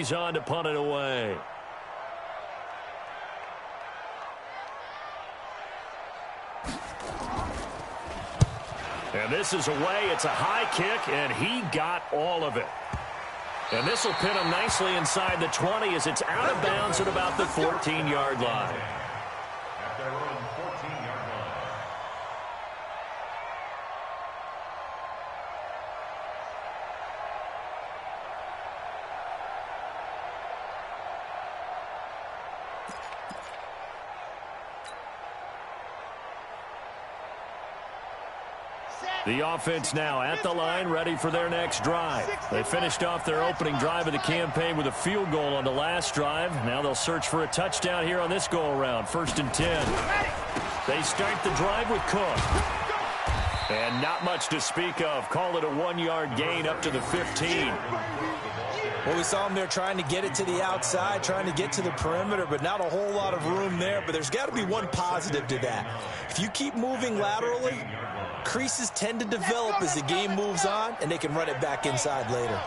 he's on to punt it away. And this is away. It's a high kick, and he got all of it. And this will pin him nicely inside the 20 as it's out of bounds at about the 14-yard line. The offense now at the line, ready for their next drive. They finished off their opening drive of the campaign with a field goal on the last drive. Now they'll search for a touchdown here on this go-around. 1st and 10. They start the drive with Cook. And not much to speak of. Call it a 1-yard gain up to the 15. Well, we saw him there trying to get it to the outside, trying to get to the perimeter, but not a whole lot of room there. But there's got to be one positive to that. If you keep moving laterally, creases tend to develop as the game moves on, and they can run it back inside later.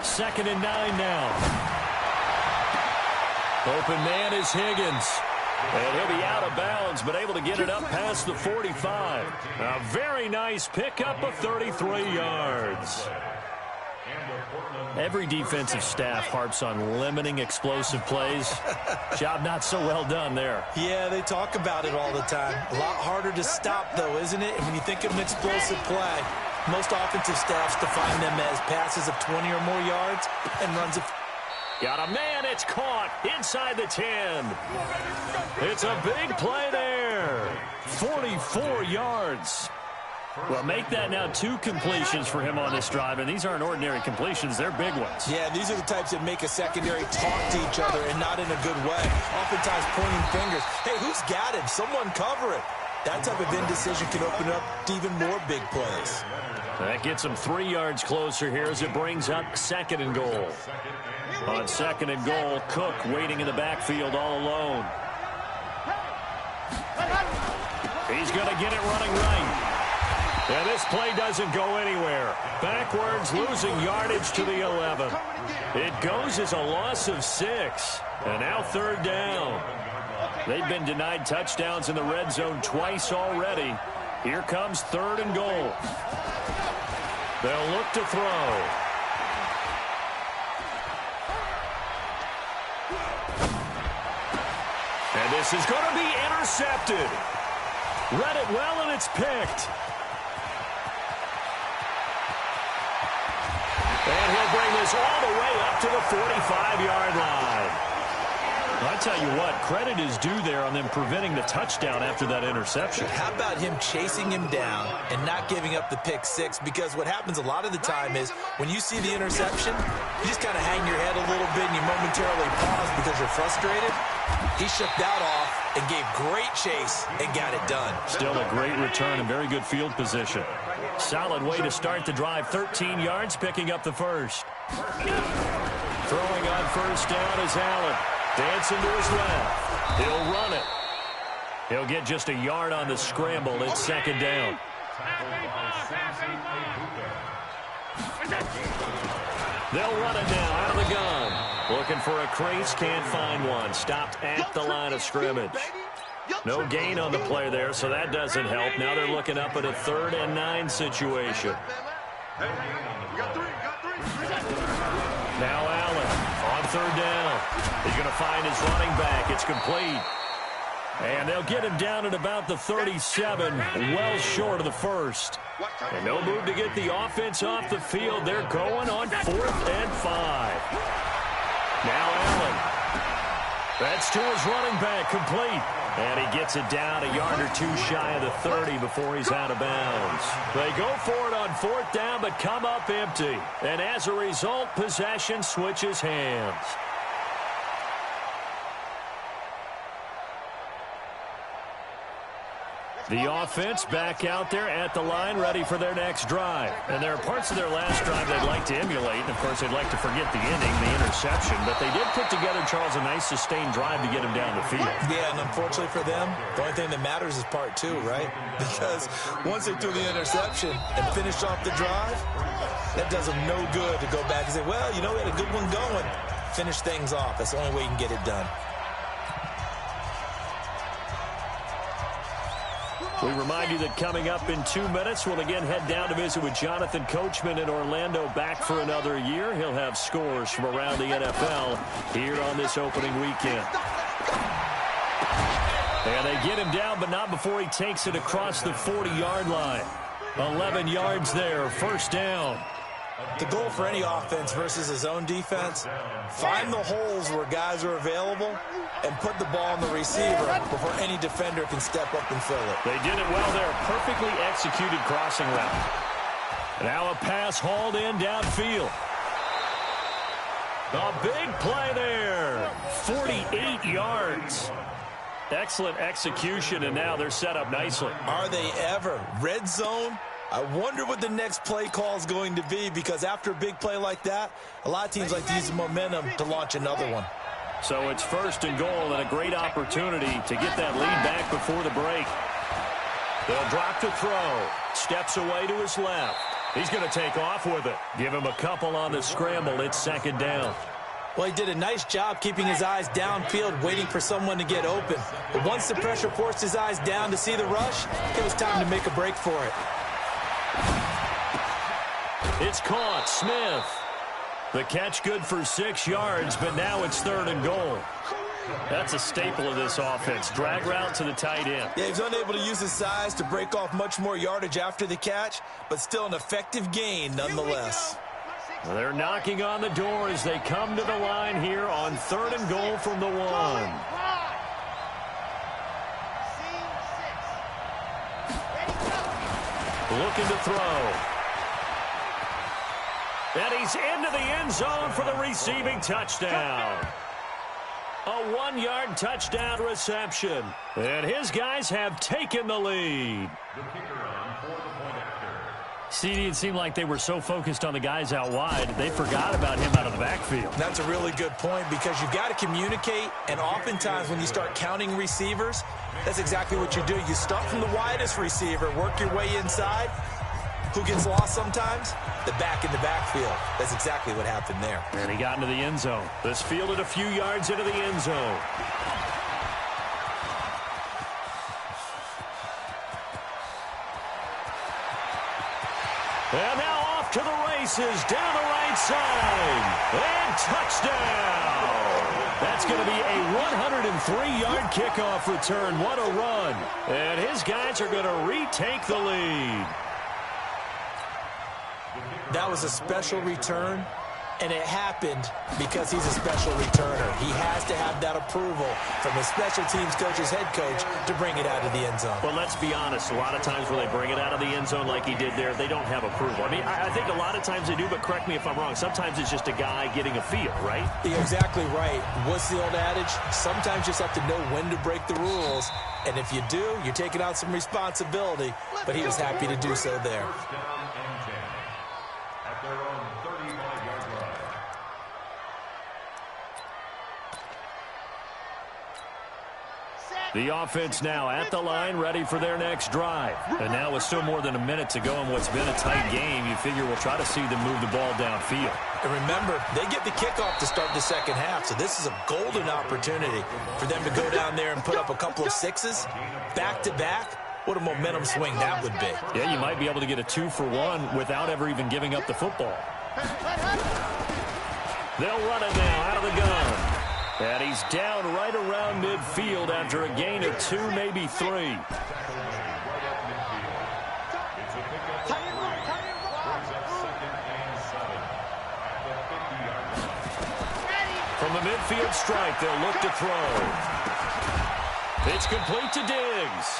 Second and 9 now. Open man is Higgins. And he'll be out of bounds, but able to get it up past the 45. A very nice pickup of 33 yards. Every defensive staff harps on limiting explosive plays. Job not so well done there. Yeah, they talk about it all the time. A lot harder to stop, though, isn't it? And when you think of an explosive play, most offensive staffs define them as passes of 20 or more yards and runs of... Got a man, it's caught inside the 10. It's a big play there. 44 yards. Well, make that now 2 completions for him on this drive, and these aren't ordinary completions. They're big ones. Yeah, these are the types that make a secondary talk to each other and not in a good way. Oftentimes pointing fingers. Hey, who's got him? Someone cover it. That type of indecision can open up to even more big plays. That gets him 3 yards closer here as it brings up 2nd and goal. On 2nd and goal, Cook waiting in the backfield all alone. He's going to get it running right. And this play doesn't go anywhere. Backwards, losing yardage to the 11. It goes as a loss of 6. And now 3rd down. They've been denied touchdowns in the red zone twice already. Here comes 3rd and goal. They'll look to throw. And this is going to be intercepted. Read it well, and it's picked. And he'll bring this all the way up to the 45-yard line. I tell you what, credit is due there on them preventing the touchdown after that interception. How about him chasing him down and not giving up the pick 6? Because what happens a lot of the time is when you see the interception, you just kind of hang your head a little bit and you momentarily pause because you're frustrated. He shook that off and gave great chase and got it done. Still a great return and very good field position. Solid way to start the drive. 13 yards, picking up the first. Throwing on 1st down is Allen. Dancing to his left. He'll run it. He'll get just a yard on the scramble. It's 2nd down. They'll run it now out of the gun. Looking for a crease, can't find one. Stopped at the line of scrimmage. No gain on the play there, so that doesn't help. Now they're looking up at a 3rd and 9 situation. Now Allen on 3rd down. He's going to find his running back. It's complete. And they'll get him down at about the 37, well short of the 1st. And no move to get the offense off the field. They're going on 4th and 5. Now Allen. That's to his running back, complete. And he gets it down a yard or 2 shy of the 30 before he's out of bounds. They go for it on 4th down, but come up empty. And as a result, possession switches hands. The offense back out there at the line, ready for their next drive. And there are parts of their last drive they'd like to emulate. And, of course, they'd like to forget the ending, the interception. But they did put together, Charles, a nice sustained drive to get him down the field. Yeah, and unfortunately for them, the only thing that matters is part two, right? Because once they threw the interception and finished off the drive, that does them no good to go back and say, well, you know, we had a good one going. Finish things off. That's the only way you can get it done. We remind you that coming up in 2 minutes, we'll again head down to visit with Jonathan Coachman in Orlando, back for another year. He'll have scores from around the NFL here on this opening weekend. And they get him down, but not before he takes it across the 40-yard line. 11 yards there, first down. The goal for any offense versus his own defense, find the holes where guys are available and put the ball on the receiver before any defender can step up and fill it. They did it well there. Perfectly executed crossing route. Now a pass hauled in downfield. A big play there. 48 yards. Excellent execution, and now they're set up nicely. Are they ever? Red zone? I wonder what the next play call is going to be, because after a big play like that, a lot of teams like to use the momentum to launch another one. So it's first and goal, and a great opportunity to get that lead back before the break. They'll drop to throw. Steps away to his left. He's going to take off with it. Give him a couple on the scramble. It's second down. Well, he did a nice job keeping his eyes downfield, waiting for someone to get open. But once the pressure forced his eyes down to see the rush, it was time to make a break for it. It's caught. Smith. The catch good for 6 yards, but now it's third and goal. That's a staple of this offense. Drag route to the tight end. Yeah, he's unable to use his size to break off much more yardage after the catch, but still an effective gain nonetheless. They're knocking on the door as they come to the line here on third and goal from the 1. Looking to throw. And he's into the end zone for the receiving touchdown. A 1-yard touchdown reception. And his guys have taken the lead. CD, it seemed like they were so focused on the guys out wide, they forgot about him out of the backfield. That's a really good point, because you've got to communicate, and oftentimes when you start counting receivers, that's exactly what you do. You start from the widest receiver, work your way inside. Who gets lost sometimes? The back in the backfield. That's exactly what happened there. And he got into the end zone. This fielded a few yards into the end zone. And now off to the races, down the right side. And touchdown! That's going to be a 103-yard kickoff return. What a run. And his guys are going to retake the lead. That was a special return, and it happened because he's a special returner. He has to have that approval from his special teams coach's head coach to bring it out of the end zone. Well, let's be honest. A lot of times when they bring it out of the end zone like he did there, they don't have approval. I mean, I think a lot of times they do, but correct me if I'm wrong. Sometimes it's just a guy getting a feel, right? You're exactly right. What's the old adage? Sometimes you just have to know when to break the rules, and if you do, you're taking out some responsibility, but he was happy to do so there. The offense now at the line, ready for their next drive. And now with still more than a minute to go in what's been a tight game, you figure we'll try to see them move the ball downfield. And remember, they get the kickoff to start the second half, so this is a golden opportunity for them to go down there and put up a couple of sixes back-to-back. What a momentum swing that would be. Yeah, you might be able to get a 2-for-1 without ever even giving up the football. They'll run it now out of the gun. And he's down right around midfield after a gain of 2, maybe 3. From the midfield strike, they'll look to throw. It's complete to Diggs.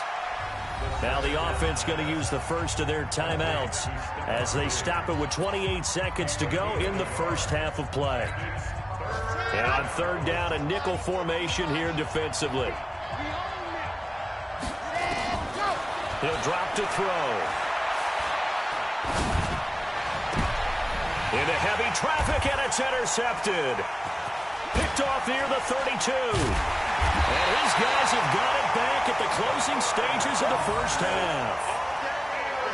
Now the offense going to use the first of their timeouts as they stop it with 28 seconds to go in the first half of play. And on third down, a nickel formation here defensively. He'll drop to throw. Into heavy traffic, and it's intercepted. Picked off near the 32. And his guys have got it back at the closing stages of the first half.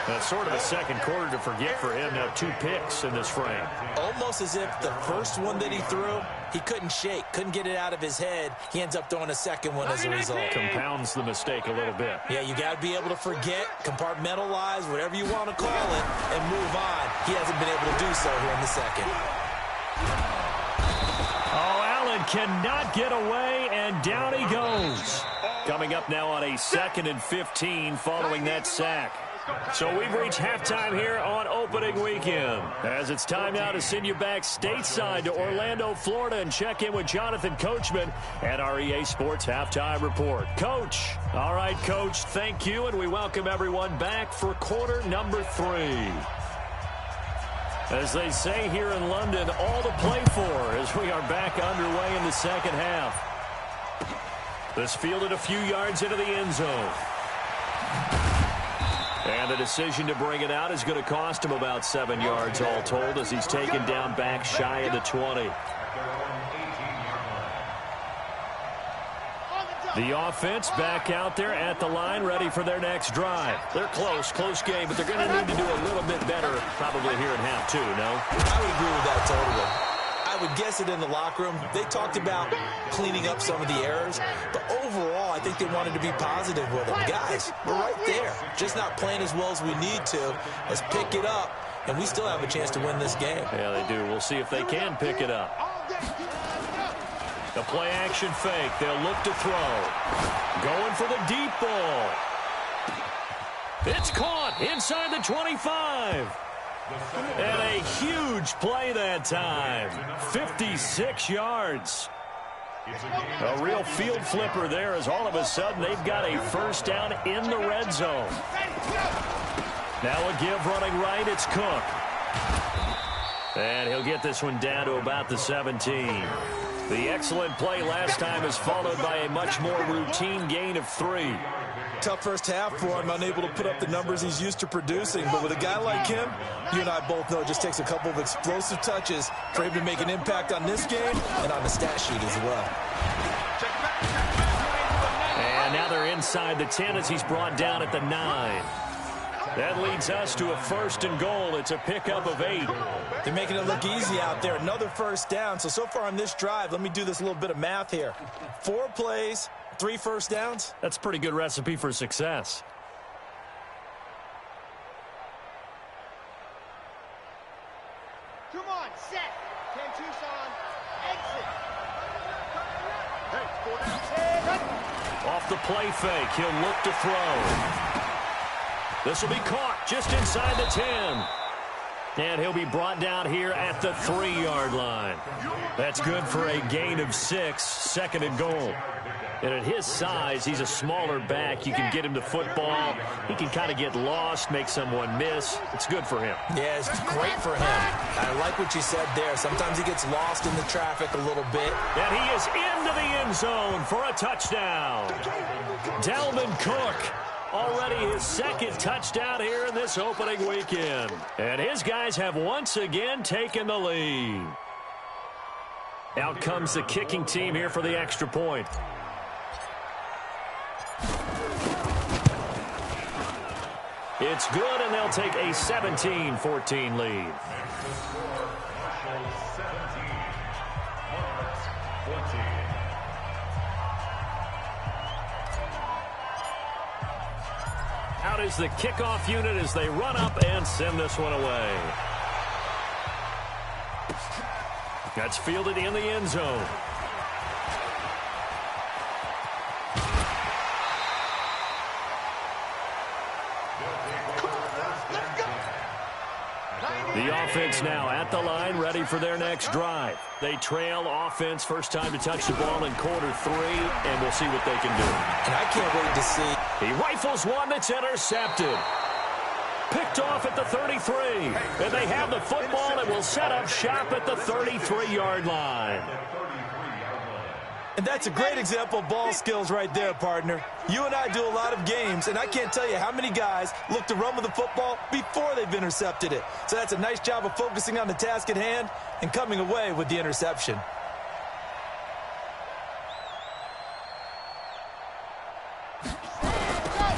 That's sort of a second quarter to forget for him. Now 2 picks in this frame. Almost as if the first one that he threw, he couldn't shake, couldn't get it out of his head. He ends up throwing a second one as a result. Compounds the mistake a little bit. Yeah, you got to be able to forget, compartmentalize, whatever you want to call it, and move on. He hasn't been able to do so here in the second. Oh, Allen cannot get away, and down he goes. Coming up now on a 2nd and 15 following that sack. So we've reached halftime here on opening weekend. As it's time now to send you back stateside to Orlando, Florida, and check in with Jonathan Coachman at our EA Sports Halftime Report. Coach. All right, Coach, thank you, and we welcome everyone back for quarter number 3. As they say here in London, all to play for as we are back underway in the second half. This fielded a few yards into the end zone. And the decision to bring it out is going to cost him about 7 yards all told as he's taken down back shy of the 20. The offense back out there at the line, ready for their next drive. They're close game, but they're going to need to do a little bit better probably here in half 2, no? I would agree with that totally. I would guess it in the locker room. They talked about cleaning up some of the errors, but overall, I think they wanted to be positive with them. Guys, we're right there. Just not playing as well as we need to. Let's pick it up, and we still have a chance to win this game. Yeah, they do. We'll see if they can pick it up. The play-action fake. They'll look to throw. Going for the deep ball. It's caught inside the 25. And a huge play that time. 56 yards. A real field flipper there as all of a sudden they've got a first down in the red zone. Now a give running right. It's Cook. And he'll get this one down to about the 17. The excellent play last time is followed by a much more routine gain of 3. Tough first half for him, unable to put up the numbers he's used to producing. But with a guy like him, you and I both know it just takes a couple of explosive touches for him to make an impact on this game and on the stat sheet as well. And now they're inside the 10 as he's brought down at the 9. That leads us to a 1st and goal. It's a pickup of 8. They're making it look easy out there. Another first down. So far on this drive, let me do this little bit of math here. 4 plays, 3 first downs. That's a pretty good recipe for success. Come on, set. 10 Tucson, exit. Hey, off the play fake, he'll look to throw. This will be caught just inside the 10. And he'll be brought down here at the 3-yard line. That's good for a gain of 6, 2nd and goal. And at his size, he's a smaller back. You can get him the football. He can kind of get lost, make someone miss. It's good for him. Yeah, it's great for him. I like what you said there. Sometimes he gets lost in the traffic a little bit. And he is into the end zone for a touchdown. Dalvin Cook. Already his 2nd touchdown here in this opening weekend. And his guys have once again taken the lead. Out comes the kicking team here for the extra point. It's good, and they'll take a 17-14 lead. Out is the kickoff unit as they run up and send this one away. That's fielded in the end zone. The offense now at the line, ready for their next drive. They trail offense, first time to touch the ball in quarter 3, and we'll see what they can do. And I can't wait to see. He rifles one that's intercepted. Picked off at the 33. And they have the football and will set up shop at the 33-yard line. And that's a great example of ball skills right there, partner. You and I do a lot of games, and I can't tell you how many guys look to run with the football before they've intercepted it. So that's a nice job of focusing on the task at hand and coming away with the interception.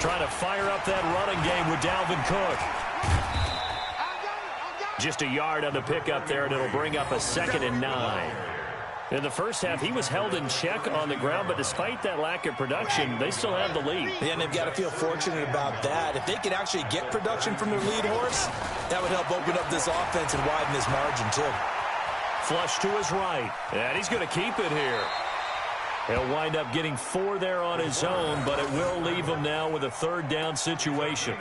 Trying to fire up that running game with Dalvin Cook. Just a yard on the pickup there, and it'll bring up a 2nd and 9. In the first half, he was held in check on the ground, but despite that lack of production, they still have the lead. Yeah, and they've got to feel fortunate about that. If they could actually get production from their lead horse, that would help open up this offense and widen this margin, too. Flush to his right, and he's going to keep it here. He'll wind up getting 4 there on his own, but it will leave him now with a 3rd down situation.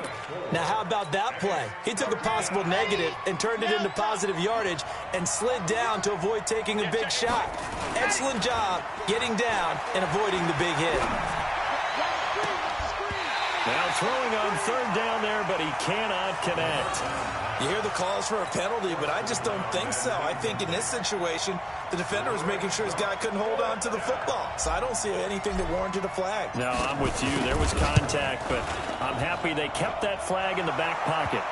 Now, how about that play? He took a possible negative and turned it into positive yardage and slid down to avoid taking a big shot. Excellent job getting down and avoiding the big hit. Now throwing on 3rd down there, but he cannot connect. You hear the calls for a penalty, but I just don't think so. I think in this situation, the defender was making sure his guy couldn't hold on to the football. So I don't see anything that warranted a flag. No, I'm with you. There was contact, but I'm happy they kept that flag in the back pocket.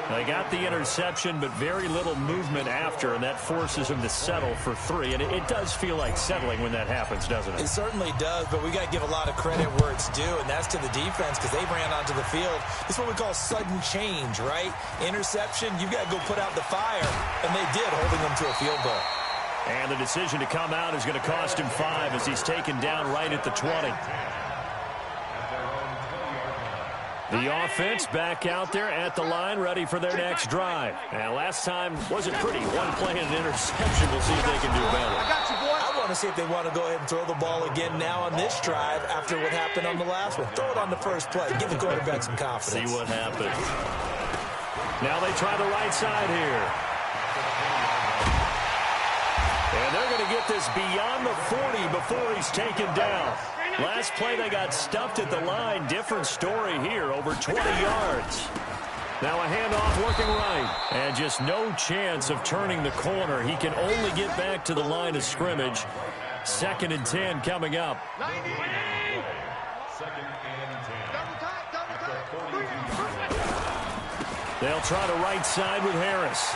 They got the interception, but very little movement after, and that forces him to settle for 3. And it does feel like settling when that happens, doesn't it? It certainly does, but we got to give a lot of credit where it's due, and that's to the defense because they ran onto the field. This is what we call sudden change, right? Interception, you got to go put out the fire, and they did, holding them to a field goal. And the decision to come out is going to cost him 5 as he's taken down right at the 20. The offense back out there at the line, ready for their next drive. And last time wasn't pretty. One play and an interception. We'll see if they can do better. I got you, boy. I want to see if they want to go ahead and throw the ball again now on this drive after what happened on the last one. Throw it on the first play. Give the quarterback some confidence. See what happens. Now they try the right side here. And they're going to get this beyond the 40 before he's taken down. Last play, they got stuffed at the line. Different story here, over 20 yards. Now a handoff working right. And just no chance of turning the corner. He can only get back to the line of scrimmage. 2nd and 10 coming up. They'll try the right side with Harris.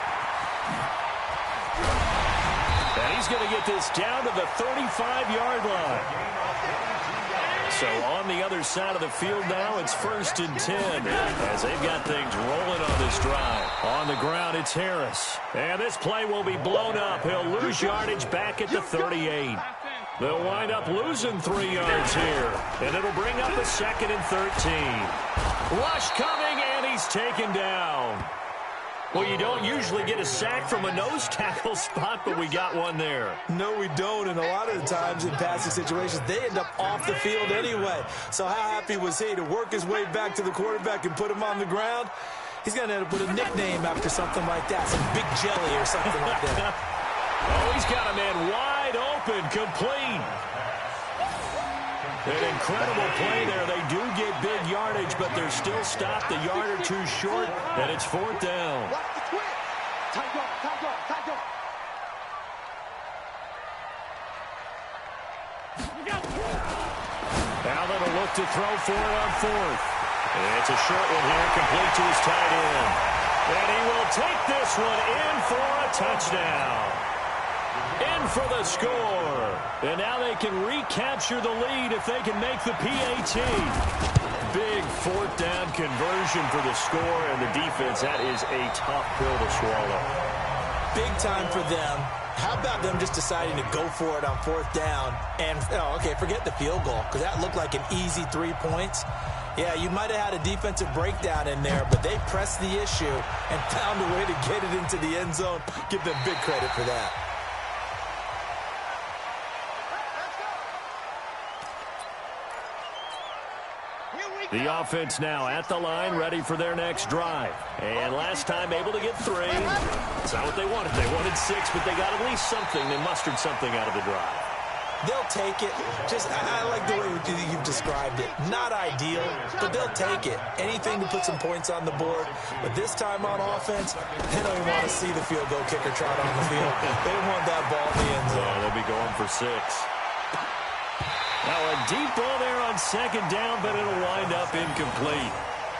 And he's going to get this down to the 35-yard line. So on the other side of the field now, it's 1st and 10 as they've got things rolling on this drive. On the ground, it's Harris. And this play will be blown up. He'll lose yardage back at the 38. They'll wind up losing 3 yards here. And it'll bring up a 2nd and 13. Rush coming, and he's taken down. Well, you don't usually get a sack from a nose tackle spot, but we got one there. No, we don't, and a lot of the times in passing situations, they end up off the field anyway. So how happy was he to work his way back to the quarterback and put him on the ground? He's going to end up with a nickname after something like that, some Big Jelly or something like that. Oh, he's got a man wide open, complete. An incredible play there. They do get big yardage, but they're still stopped a yard or 2 short, and it's 4th down. Watch the twist. Tight go, tight go, tight go. Allen will look to throw for it on 4th. It's a short one here, complete to his tight end. And he will take this one in for a touchdown. In for the score. And now they can recapture the lead if they can make the PAT. Big 4th down conversion for the score, and the defense, that is a tough pill to swallow. Big time for them. How about them just deciding to go for it on 4th down? And, okay, forget the field goal, because that looked like an easy 3 points. Yeah, you might have had a defensive breakdown in there, but they pressed the issue and found a way to get it into the end zone. Give them big credit for that. The offense now at the line, ready for their next drive. And last time able to get 3. It's not what they wanted. They wanted 6, but they got at least something. They mustered something out of the drive. They'll take it. I like the way you've described it. Not ideal, but they'll take it. Anything to put some points on the board. But this time on offense, they don't even want to see the field goal kicker trot on the field. They want that ball in the end zone. They'll be going for 6. Now a deep ball there on second down, but it'll wind up incomplete.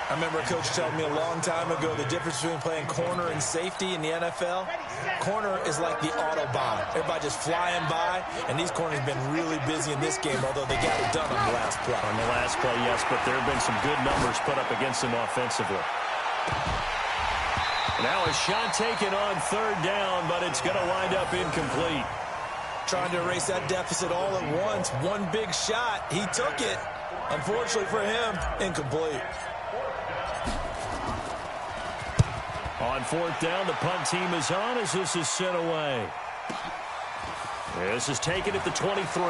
I remember a coach telling me a long time ago the difference between playing corner and safety in the NFL. Corner is like the Autobahn. Everybody just flying by, and these corners have been really busy in this game, although they got it done on the last play. On the last play, yes, but there have been some good numbers put up against them offensively. Now a shot taken on third down, but it's going to wind up incomplete. Trying to erase that deficit all at once. One big shot. He took it. Unfortunately for him, incomplete. On fourth down, the punt team is on as this is sent away. This is taken at the 23.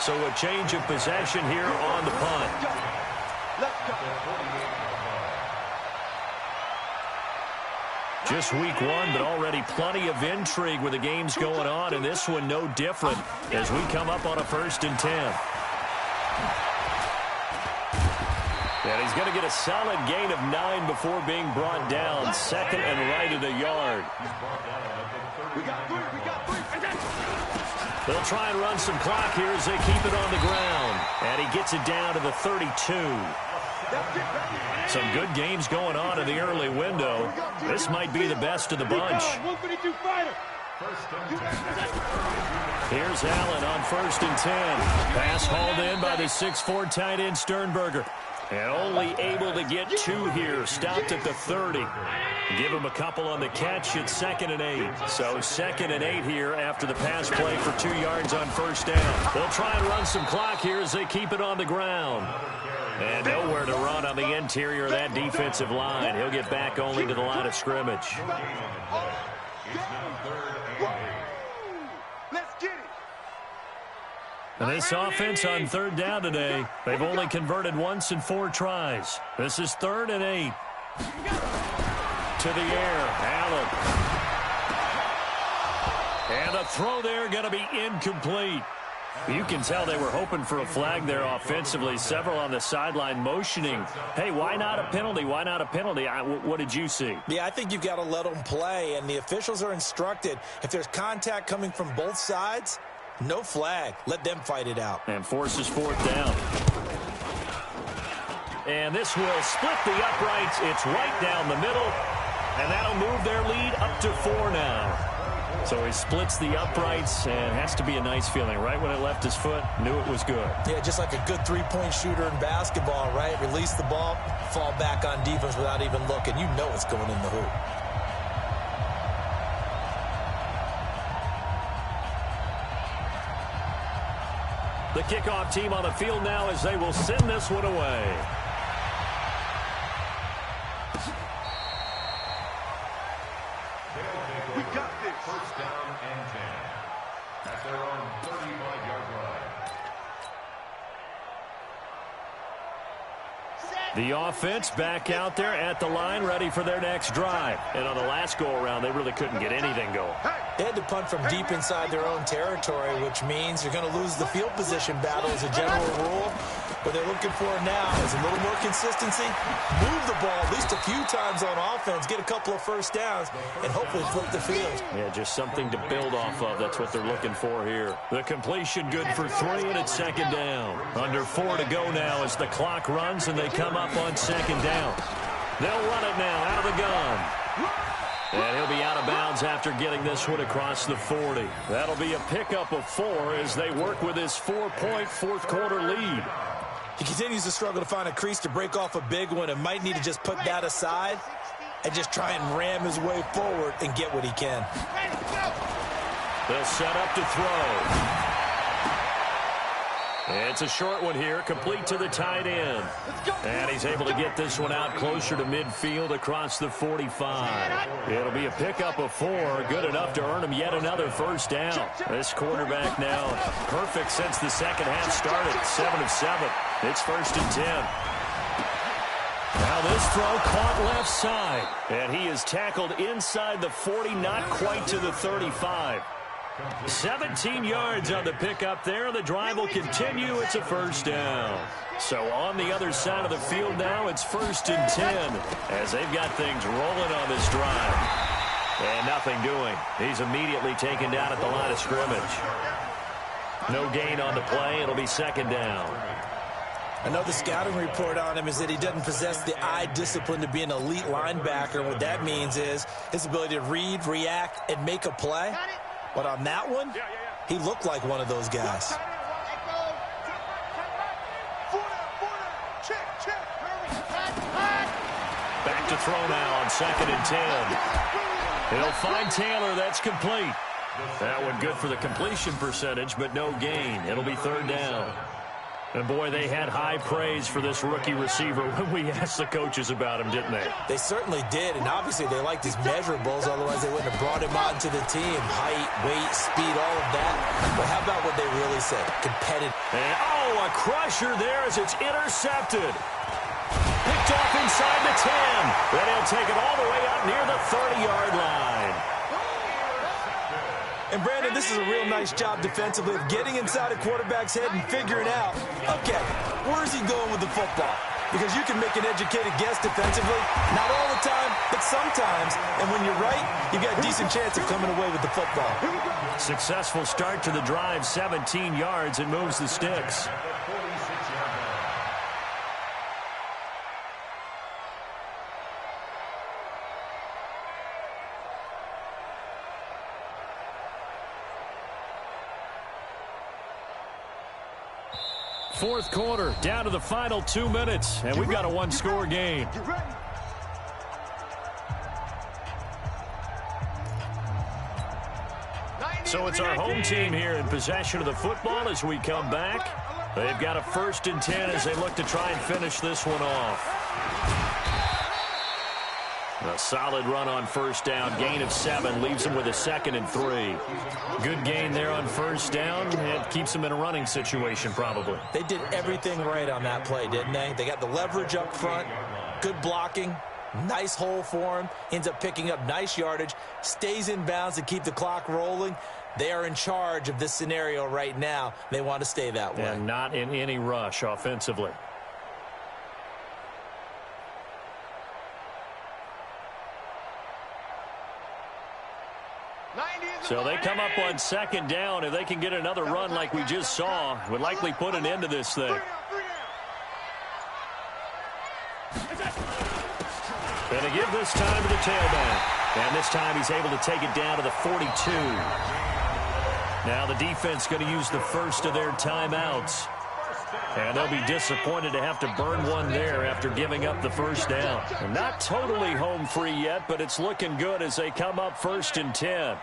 So a change of possession here on the punt. Just week one, but already plenty of intrigue with the games going on, and this one no different as we come up on a 1st and 10. And he's going to get a solid gain of 9 before being brought down. 2nd and right at a yard. They'll try and run some clock here as they keep it on the ground. And he gets it down to the 32. Some good games going on in the early window. This might be the best of the bunch. Here's Allen on 1st and 10. Pass hauled in by the 6'4" tight end Sternberger. And only able to get 2 here. Stopped at the 30. Give him a couple on the catch at 2nd and 8. So 2nd and 8 here after the pass play for 2 yards on 1st down. They'll try and run some clock here as they keep it on the ground. And nowhere to run on the interior of that defensive line. He'll get back only to the line of scrimmage. And this offense on 3rd down today, they've only converted once in 4 tries. This is 3rd and 8. To the air, Allen. And a throw there going to be incomplete. You can tell they were hoping for a flag there offensively. Several on the sideline motioning. Hey, why not a penalty? Why not a penalty? What did you see? Yeah, I think you've got to let them play, and the officials are instructed. If there's contact coming from both sides, no flag. Let them fight it out. And forces 4th down. And this will split the uprights. It's right down the middle. And that'll move their lead up to 4 now. So he splits the uprights, and has to be a nice feeling. Right when it left his foot, knew it was good. Yeah, just like a good 3-point shooter in basketball, right? Release the ball, fall back on defense without even looking. You know it's going in the hoop. The kickoff team on the field now as they will send this one away. We got this. 1st down and 10. At their own 35-yard line. The offense back out there at the line, ready for their next drive. And on the last go-around, they really couldn't get anything going. They had to punt from deep inside their own territory, which means you're going to lose the field position battle as a general rule. What they're looking for now is a little more consistency, move the ball at least a few times on offense, get a couple of 1st downs, and hopefully flip the field. Yeah, just something to build off of. That's what they're looking for here. The completion good for 3, and it's 2nd down. Under 4 to go now as the clock runs, and they come up on 2nd down. They'll run it now out of the gun. And he'll be out of bounds after getting this one across the 40. That'll be a pickup of 4 as they work with his 4-point 4th quarter lead. He continues to struggle to find a crease to break off a big one and might need to just put that aside and just try and ram his way forward and get what he can. They'll set up to throw. It's a short one here, complete to the tight end. And he's able to get this one out closer to midfield across the 45. It'll be a pickup of 4, good enough to earn him yet another 1st down. This quarterback now perfect since the 2nd half started, 7 of 7. It's 1st and 10. Now this throw caught left side. And he is tackled inside the 40, not quite to the 35. 17 yards on the pickup there. The drive will continue. It's a 1st down. So on the other side of the field now, it's 1st and 10 as they've got things rolling on this drive. And nothing doing. He's immediately taken down at the line of scrimmage. No gain on the play. It'll be second down. I know the scouting report on him is that he doesn't possess the eye discipline to be an elite linebacker. And what that means is his ability to read, react, and make a play. But on that one, he looked like one of those guys. Back to throw now on 2nd and 10. He'll find Taylor. That's complete. That one good for the completion percentage, but no gain. It'll be 3rd down. And, boy, they had high praise for this rookie receiver when we asked the coaches about him, didn't they? They certainly did, and obviously they liked his measurables, otherwise they wouldn't have brought him onto the team. Height, weight, speed, all of that. But how about what they really said? Competitive. And, a crusher there as it's intercepted. Picked off inside the 10. Then he'll take it all the way out near the 30-yard line. And, Brandon, this is a real nice job defensively of getting inside a quarterback's head and figuring out, okay, where's he going with the football? Because you can make an educated guess defensively, not all the time, but sometimes. And when you're right, you've got a decent chance of coming away with the football. Successful start to the drive, 17 yards, and moves the sticks. Fourth quarter, down to the final 2 minutes, and we've got a one-score game. So it's our home team here in possession of the football as we come back. They've got a 1st and 10 as they look to try and finish this one off. A solid run on 1st down. Gain of 7 leaves them with a 2nd and 3. Good gain there on 1st down. It keeps them in a running situation probably. They did everything right on that play, didn't they? They got the leverage up front, good blocking, nice hole for him, ends up picking up nice yardage, stays in bounds to keep the clock rolling. They are in charge of this scenario right now. They want to stay that way. And not in any rush offensively. So they come up on 2nd down. If they can get another run like we just saw, would likely put an end to this thing. Gonna give this time to the tailback. And this time he's able to take it down to the 42. Now the defense going to use the first of their timeouts. And they'll be disappointed to have to burn one there after giving up the 1st down. And not totally home free yet, but it's looking good as they come up 1st and 10.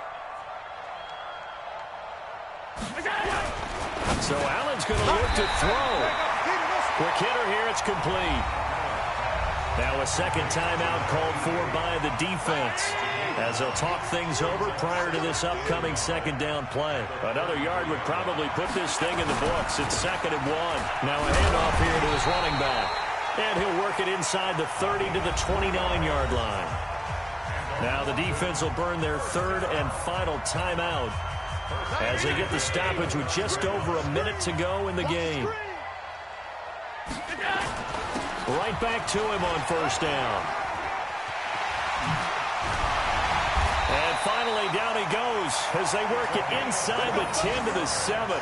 So Allen's going to look to throw. Quick hitter here, it's complete. Now a 2nd timeout called for by the defense as they'll talk things over prior to this upcoming 2nd down play. Another yard would probably put this thing in the books. It's 2nd and 1. Now a handoff here to his running back. And he'll work it inside the 30 to the 29-yard line. Now the defense will burn their 3rd and final timeout as they get the stoppage with just over a minute to go in the game. Right back to him on 1st down. And finally down he goes as they work it inside the 10 to the 7.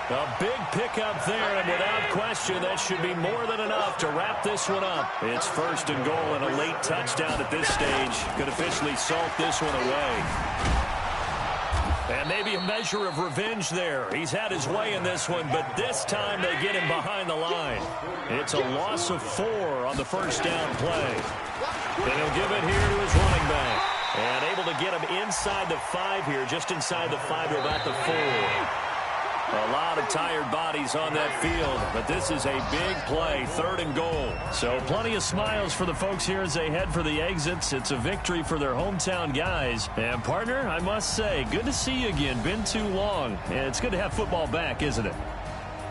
A big pickup there, and without question, that should be more than enough to wrap this one up. It's 1st and goal, and a late touchdown at this stage could officially salt this one away. And maybe a measure of revenge there. He's had his way in this one, but this time they get him behind the line. It's a loss of 4 on the 1st down play. And he'll give it here to his running back. And able to get him inside the 5 here, just inside the 5 to about the 4. A lot of tired bodies on that field, but this is a big play, 3rd and goal. So plenty of smiles for the folks here as they head for the exits. It's a victory for their hometown guys. And, partner, I must say, good to see you again. Been too long. And it's good to have football back, isn't it?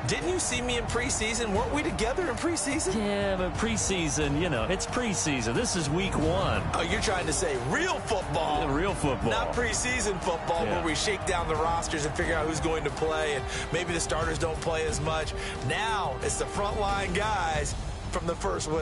Didn't you see me in preseason? Weren't we together in preseason? Yeah, but preseason, you know, it's preseason. This is week 1. Oh, you're trying to say real football. Yeah, real football. Not preseason football where we shake down the rosters and figure out who's going to play, and maybe the starters don't play as much. Now it's the frontline guys from the first win.